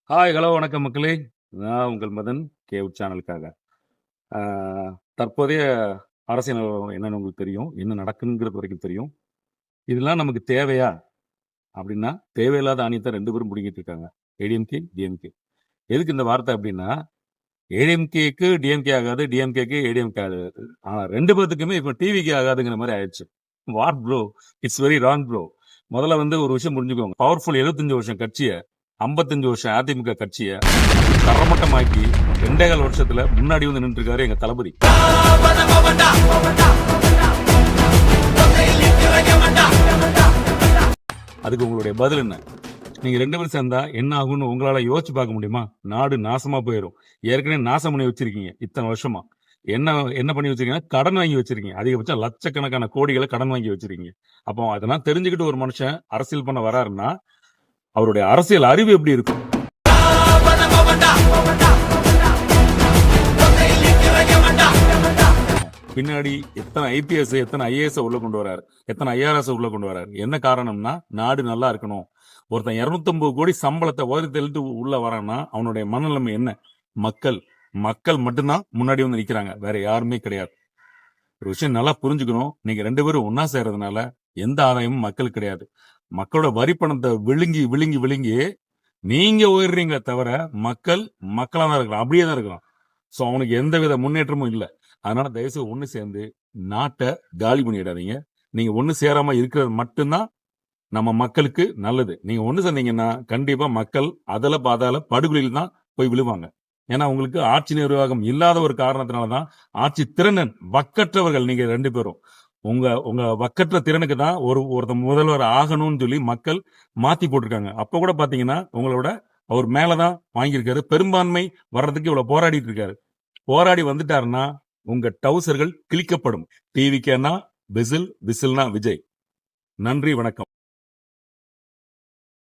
Hi, hello, வணக்கம் மக்களே. நான் உங்கள் மதன் சேனலுக்காக. ஆ தற்போதைய அரசியல் நிலவரம் என்னன்னு உங்களுக்கு தெரியும். என்ன நடக்குங்கிறது வரைக்கும் தெரியும். இதெல்லாம் நமக்கு தேவையா? அப்படின்னா, தேவையில்லாத ஆணியத்த 2 பேரும் புடுங்கிட்டு இருக்காங்க. ஏடிஎம்கே, டிஎம்கே. எதுக்கு இந்த வார்த்தை அப்படின்னா, ஏடிஎம்கேக்கு டிஎம்கே ஆகாது, டிஎம்கேக்கு ஏடிஎம்கே ஆகாது. ஆனா 2 பேத்துக்குமே இப்ப டிவிக்கு ஆகாதுங்கிற மாரி ஆயிடுச்சு. What bro? It's very wrong bro. முதல்ல ஒரு விஷயம் புரிஞ்சுக்கோங்க. பவர்ஃபுல் 75 வருஷம் கட்சிய, 55 வருஷம் அதிமுக கட்சிய தரமட்டமாக்கி 2.25 வருஷத்துல முன்னாடி நின்னுட்டு இருக்காரு எங்க தளபதி. அதுக்கு உங்களுடைய பதில் என்ன? நீங்க 2 பேரும் சேர்ந்தா என்ன ஆகும்னு உங்களால யோசிச்சு பார்க்க முடியுமா? நாடு நாசமா போயிடும். ஏற்கனவே நாசம் பண்ணி வச்சிருக்கீங்க இத்தனை வருஷமா. என்ன என்ன பண்ணி வச்சிருக்கீங்க? கடன் வாங்கி வச்சிருக்கீங்க. அதிகபட்சம் லட்சக்கணக்கான கோடிகளை கடன் வாங்கி வச்சிருக்கீங்க. அப்போ அதெல்லாம் தெரிஞ்சுக்கிட்டு ஒரு மனுஷன் அரசியல் பண்ண வராருன்னா அவருடைய அரசியல் அறிவு எப்படி இருக்கும்? பின்னாடி எத்தனை ஐபிஎஸ் எத்தனை ஐஏஎஸ் உள்ள கொண்டு வராரு, எத்தனை ஐஆர்எஸ் உள்ள கொண்டு வராரு. என்ன காரணம்னா நாடு நல்லா இருக்கணும். ஒருத்தன் 250 கோடி சம்பளத்தை உதவி தெளித்து உள்ள வரான்னா அவனுடைய மனநிலைமை என்ன? மக்கள் மக்கள் மட்டும்தான் முன்னாடி நிக்கிறாங்க, வேற யாருமே கிடையாது. ஒரு விஷயம் நல்லா புரிஞ்சுக்கணும். நீங்க 2 பேரும் ஒன்னா சேர்றதுனால எந்த ஆதாயமும் மக்களுக்கு கிடையாது. மக்களோட வரி பணத்தை விழுங்கி விழுங்கி விழுங்கி நீங்க உயர்றீங்களே தவிர மக்கள் மக்களா தான் இருக்கலாம், அப்படியே தான் இருக்கலாம். சோ அவனுக்கு எந்த வித முன்னேற்றமும் இல்லை. அதனால தயவுசெய்து ஒண்ணு சேர்ந்து நாட்டை காலி பண்ணிடாதீங்க. நீங்க ஒண்ணு சேராம இருக்கிறது மட்டும்தான் நம்ம மக்களுக்கு நல்லது. நீங்க ஒண்ணு சேர்ந்தீங்கன்னா கண்டிப்பா மக்கள் அதல பாதாள படுகொலியில் தான் போய் விழுவாங்க. ஏன்னா உங்களுக்கு ஆட்சி நிர்வாகம் இல்லாத ஒரு காரணத்தினாலதான் ஆட்சி திறனன் வக்கற்றவர்கள் நீங்க 2 பேரும். உங்க உங்க வக்கற்ற திறனுக்கு தான் ஒருத்த முதல்வர் ஆகணும்னு சொல்லி மக்கள் மாத்தி போட்டிருக்காங்க. அப்ப கூட பாத்தீங்கன்னா உங்களோட அவர் மேலதான் வாங்கியிருக்காரு. பெரும்பான்மை வர்றதுக்கு இவ்வளவு போராடிட்டு இருக்காரு. போராடி வந்துட்டாருன்னா உங்க டவுசர்கள் கிழிக்கப்படும். டிவிக்கேனா விசில், விசில்னா விஜய். நன்றி, வணக்கம்.